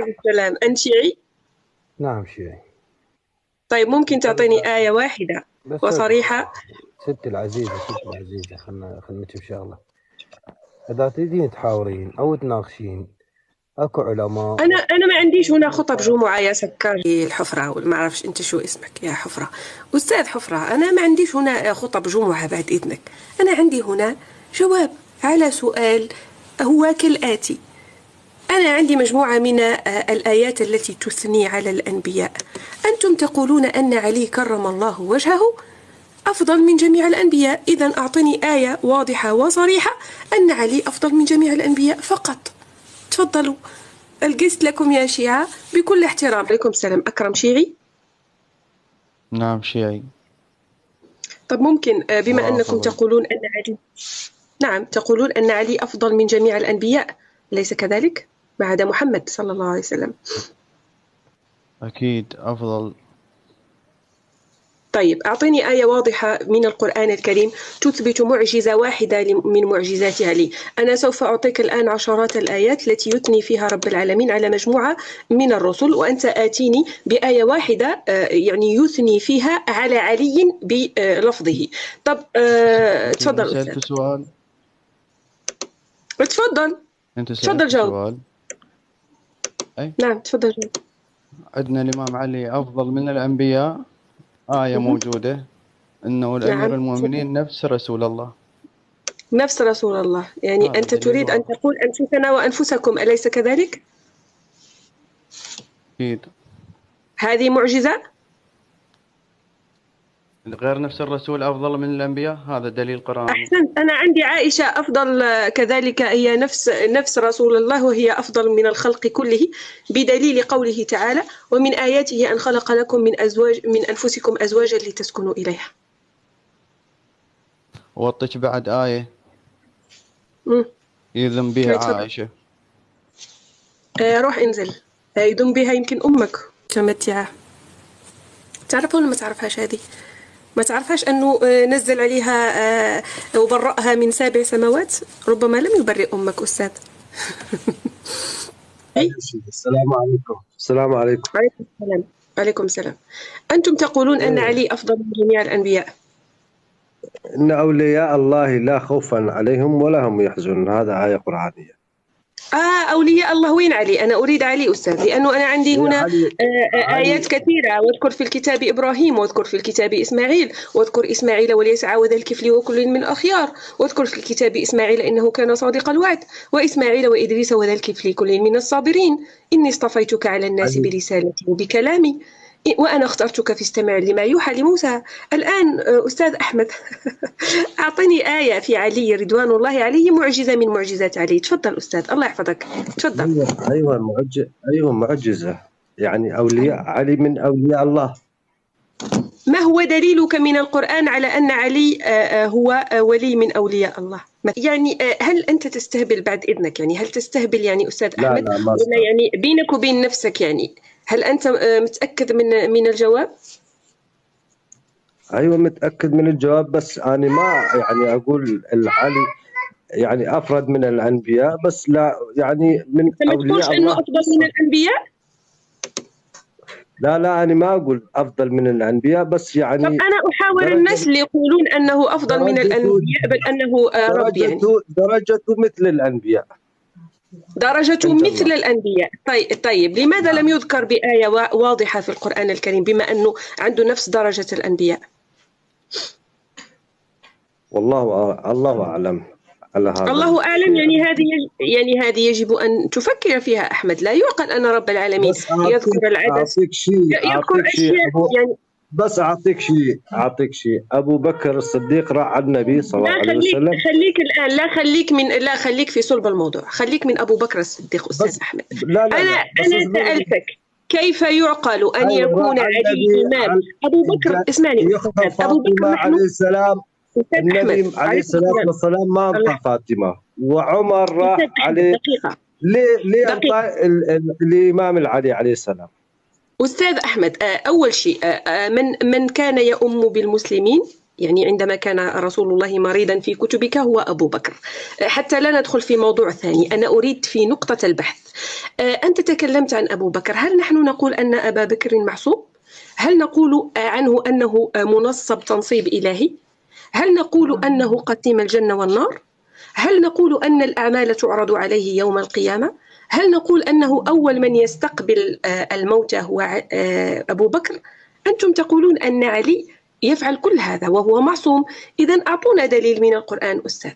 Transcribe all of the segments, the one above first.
السلام. أنت شيعي؟ نعم شيعي. طيب ممكن تعطيني آية واحدة بس وصريحة؟ ستي العزيزة خلنا نكتب شغلة. إذا تريدين تحاورين أو تناقشين أكو علماء أنا ما عنديش هنا خطب جمعة يا سكر الحفرة، ولا ما أعرفش أنت شو اسمك يا حفرة، أستاذ حفرة. أنا ما عنديش هنا خطب جمعة بعد إذنك. أنا عندي هنا جواب على سؤال هو كالآتي: أنا عندي مجموعة من الآيات التي تثني على الأنبياء. أنتم تقولون أن علي كرم الله وجهه أفضل من جميع الأنبياء. إذن أعطني آية واضحة وصريحة أن علي أفضل من جميع الأنبياء فقط. تفضلوا، القست لكم يا شيعة بكل احترام. عليكم السلام. أكرم شيعي؟ نعم شيعي. طب ممكن بما أنكم تقولون أن علي، نعم تقولون أن علي أفضل من جميع الأنبياء، أليس كذلك؟ ما عدا محمد صلى الله عليه وسلم. أكيد أفضل. طيب أعطيني آية واضحة من القرآن الكريم تثبت معجزة واحدة من معجزات علي. أنا سوف أعطيك الآن عشرات الآيات التي يثني فيها رب العالمين على مجموعة من الرسل، وأنت آتيني بآية واحدة يعني يثني فيها على علي بلفظه. طب تفضل أنت سألت سؤال. تفضل. أنت تفضل سألت جاوب. سؤال. أي نعم تفضل جاوب. عندنا الإمام علي أفضل من الأنبياء، آية موجودة أنه الأمير المؤمنين نفس رسول الله. نفس رسول الله، يعني أنت تريد أن تقول أنفسنا وأنفسكم، أليس كذلك؟ أكيد. هذه معجزة؟ غير نفس الرسول أفضل من الأنبياء، هذا دليل قرآني. أحسنت. أنا عندي عائشة أفضل كذلك، هي نفس رسول الله، وهي أفضل من الخلق كله بدليل قوله تعالى: ومن آياته أن خلق لكم من أنفسكم أزواجا لتسكنوا إليها. وأعطيك بعد آية يذم بها عائشة. روح انزل. يذم بها يمكن أمك تمتعة. تعرفها ولا ما تعرفهاش؟ هذه ما تعرفهاش أنه نزل عليها وبرأها من 7 سماوات؟ ربما لم يبرئ أمك أستاذ. السلام عليكم. السلام عليكم. عليكم السلام. عليكم السلام. أنتم تقولون أن علي أفضل من جميع الأنبياء. إن أولياء الله لا خوف عليهم ولا هم يحزنون، هذا آية قرآنية. أولياء الله وين علي؟ أنا أريد علي أستاذ، لأنه أنا عندي هنا آيات كثيرة، واذكر في الكتاب إبراهيم، واذكر في الكتاب إسماعيل، واذكر إسماعيل واليسع وذا الكفل وكل من الأخيار، واذكر في الكتاب إسماعيل إنه كان صادق الوعد، وإسماعيل وإدريس وذا الكفل كل من الصابرين، إني اصطفيتك على الناس برسالتي وبكلامي وأنا اخترتك فاستمع لما يوحى لموسى. الآن أستاذ أحمد أعطني آية في علي رضوان الله عليه، معجزة من معجزات علي. تفضل أستاذ، الله يحفظك. تفضل. أيوة معجزة، يعني أولياء علي من أولياء الله. ما هو دليلك من القرآن على أن علي هو ولي من أولياء الله؟ يعني هل أنت تستهبل بعد إذنك؟ يعني هل تستهبل يعني أستاذ أحمد؟ لا ولا يعني بينك وبين نفسك، يعني هل أنت متأكد من الجواب؟ أيوة متأكد من الجواب، بس أنا ما يعني أقول العلي يعني أفرد من الأنبياء، بس لا يعني من أولياء الله. أنه أفضل من الأنبياء؟ لا أنا ما أقول أفضل من الأنبياء، بس يعني طب أنا أحاور الناس اللي يقولون أنه أفضل من الأنبياء، بل أنه رب يعني. درجته مثل الأنبياء. درجته مثل الأنبياء. طيب لماذا لم يذكر بآية واضحة في القرآن الكريم بما أنه عنده نفس درجة الأنبياء؟ الله أعلم على هذا. الله أعلم. يعني هذه يجب أن تفكر فيها أحمد. لا يعقل أن رب العالمين يذكر العدد، يذكر أشياء يعني. بس أعطيك شيء أبو بكر الصديق راح على النبي صلى الله عليه وسلم. خليك الآن، لا خليك في صلب الموضوع، خليك من أبو بكر الصديق أستاذ أحمد. أنا سألتك كيف يعقل أن يكون علي إمام؟ أبو بكر اسمعني، أبو بكر عليه السلام، النبي عليه الصلاة والسلام ما أنطى فاطمة، وعمر راح عليه. ليه أنطى الإمام العلي عليه السلام؟ أستاذ أحمد، أول شيء من كان يؤم بالمسلمين يعني عندما كان رسول الله مريضا في كتبك هو أبو بكر. حتى لا ندخل في موضوع ثاني، أنا أريد في نقطة البحث. أنت تكلمت عن أبو بكر، هل نحن نقول أن أبا بكر معصوم؟ هل نقول عنه أنه منصب تنصيب إلهي؟ هل نقول أنه قسم الجنة والنار؟ هل نقول أن الأعمال تعرض عليه يوم القيامة؟ هل نقول أنه أول من يستقبل الموتى هو أبو بكر؟ أنتم تقولون أن علي يفعل كل هذا وهو معصوم. إذن أعطونا دليل من القرآن أستاذ.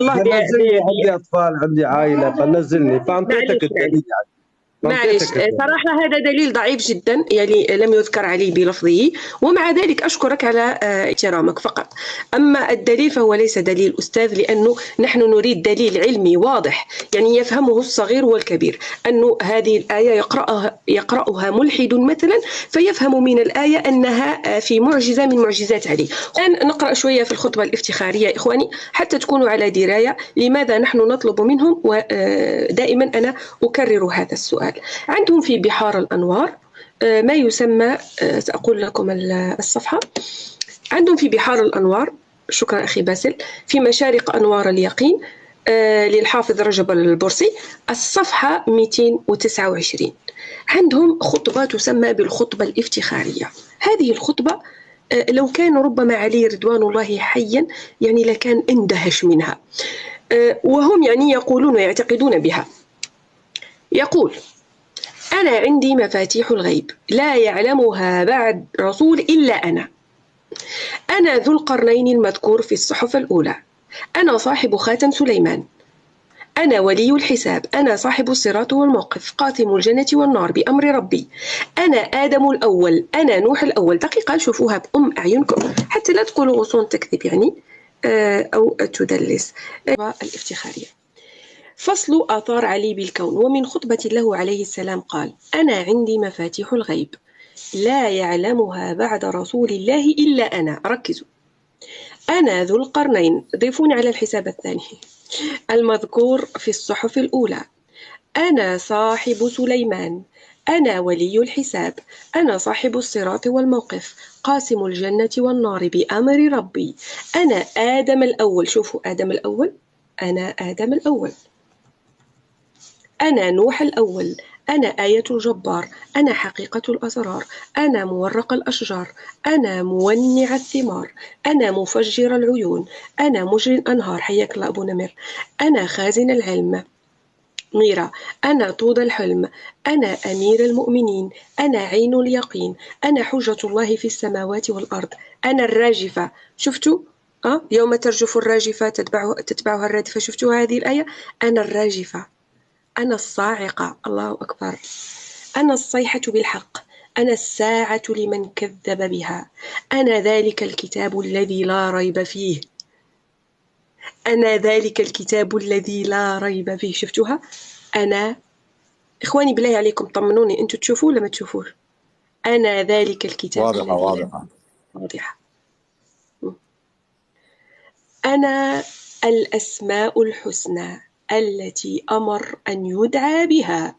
الله نزلني، عندي أطفال، عندي عائلة، فنزلني فأعطيتك الدليل. معلش صراحة هذا دليل ضعيف جدا، يعني لم يذكر علي بلفظه، ومع ذلك أشكرك على احترامك فقط. أما الدليل فهو ليس دليل أستاذ، لأنه نحن نريد دليل علمي واضح يعني يفهمه الصغير والكبير. أنه هذه الآية يقرأها ملحد مثلا فيفهم من الآية أنها في معجزة من معجزات علي. الآن نقرأ شوية في الخطبة الافتخارية إخواني حتى تكونوا على دراية لماذا نحن نطلب منهم، ودائما أنا أكرر هذا السؤال. عندهم في بحار الأنوار ما يسمى، سأقول لكم الصفحة. عندهم في بحار الأنوار، شكرا أخي باسل، في مشارق أنوار اليقين للحافظ رجب البرسي، الصفحة 229. عندهم خطبة تسمى بالخطبة الافتخارية. هذه الخطبة لو كان ربما علي رضوان الله حيا يعني لكان اندهش منها، وهم يعني يقولون ويعتقدون بها. يقول: أنا عندي مفاتيح الغيب لا يعلمها بعد رسول إلا أنا ذو القرنين المذكور في الصحف الأولى، أنا صاحب خاتم سليمان، أنا ولي الحساب، أنا صاحب الصراط والموقف، قاسم الجنة والنار بأمر ربي، أنا آدم الأول، أنا نوح الأول. دقيقة شوفوها بأم أعينكم حتى لا تقولوا غصون تكذب يعني أو تدلس. الافتخارية. فصل آثار علي بالكون. ومن خطبة له عليه السلام قال: أنا عندي مفاتيح الغيب لا يعلمها بعد رسول الله إلا أنا. ركزوا، أنا ذو القرنين، ضيفوني على الحساب الثاني، المذكور في الصحف الأولى، أنا صاحب سليمان، أنا ولي الحساب، أنا صاحب الصراط والموقف، قاسم الجنة والنار بأمر ربي، أنا آدم الأول. شوفوا آدم الأول، أنا آدم الأول، أنا نوح الأول، أنا آية الجبار، أنا حقيقة الأسرار، أنا مورق الأشجار، أنا مونع الثمار، أنا مفجر العيون، أنا مجري الأنهار. حياك الله أبو نمر. أنا خازن العلم ميرا، أنا طود الحلم، أنا أمير المؤمنين، أنا عين اليقين، أنا حجة الله في السماوات والأرض، أنا الراجفة. شفتوا؟ يوم ترجف الراجفة تتبعها الرادفة. شفتوا هذه الآية؟ أنا الراجفة، أنا الصاعقة، الله أكبر، أنا الصيحة بالحق، أنا الساعة لمن كذب بها، أنا ذلك الكتاب الذي لا ريب فيه، أنا ذلك الكتاب الذي لا ريب فيه. شفتوها؟ أنا إخواني بالله عليكم طمنوني، أنتوا تشوفوا ولا ما تشوفوش؟ أنا ذلك الكتاب واضحة. واضحة. أنا الأسماء الحسنى التي أمر أن يدعى بها.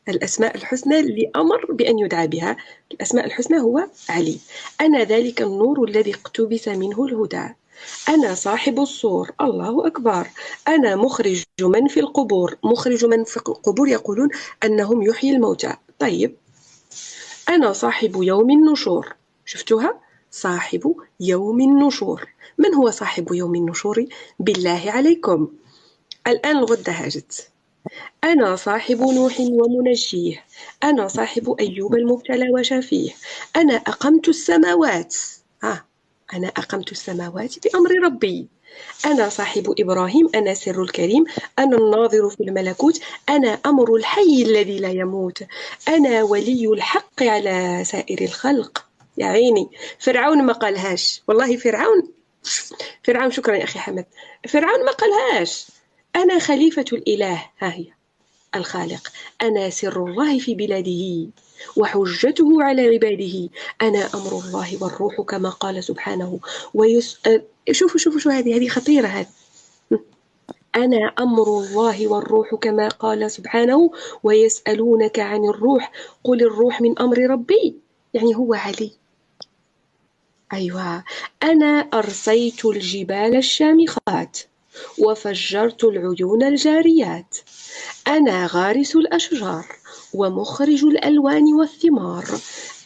الأسماء الحسنى اللي أمر بأن يدعى بها، الأسماء الحسنى هو علي. أنا ذلك النور الذي اقتبس منه الهدى، أنا صاحب الصور، الله أكبر، أنا مخرج من في القبور. مخرج من في القبور يقولون أنهم يحيي الموتى. طيب، أنا صاحب يوم النشور. شفتوها؟ صاحب يوم النشور. من هو صاحب يوم النشور بالله عليكم؟ الآن الغدة هاجت. أنا صاحب نوح ومنجيه، أنا صاحب أيوب المبتلى وشافيه، أنا أقمت السماوات، أنا أقمت السماوات بأمر ربي، أنا صاحب إبراهيم، أنا سر الكريم، أنا الناظر في الملكوت، أنا أمر الحي الذي لا يموت، أنا ولي الحق على سائر الخلق. يا عيني، فرعون ما قالهاش والله. فرعون شكرا يا أخي حمد، فرعون ما قالهاش. أنا خليفة الإله، ها هي الخالق، أنا سر الله في بلاده وحجته على عباده، أنا أمر الله والروح كما قال سبحانه شوفوا شو هذه خطيرة هذه. أنا أمر الله والروح كما قال سبحانه ويسألونك عن الروح قل الروح من أمر ربي. يعني هو علي. أيوة. أنا أرسيت الجبال الشامخات وفجرت العيون الجاريات. أنا غارس الأشجار ومخرج الألوان والثمار.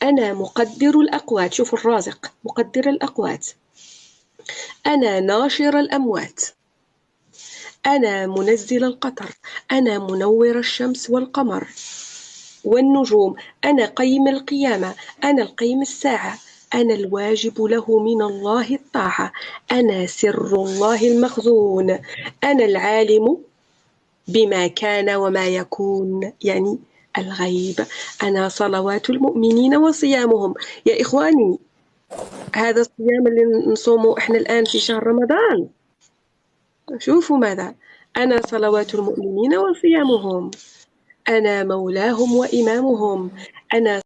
أنا مقدر الأقوات، شوف الرازق مقدر الأقوات. أنا ناشر الأموات. أنا منزل القطر. أنا منور الشمس والقمر والنجوم. أنا قيم القيامة. أنا القيم الساعة. أنا الواجب له من الله الطاعة. أنا سر الله المخزون. أنا العالم بما كان وما يكون، يعني الغيب. أنا صلوات المؤمنين وصيامهم. يا إخواني، هذا الصيام اللي نصومه إحنا الآن في شهر رمضان، شوفوا ماذا: أنا صلوات المؤمنين وصيامهم. أنا مولاهم وإمامهم. أنا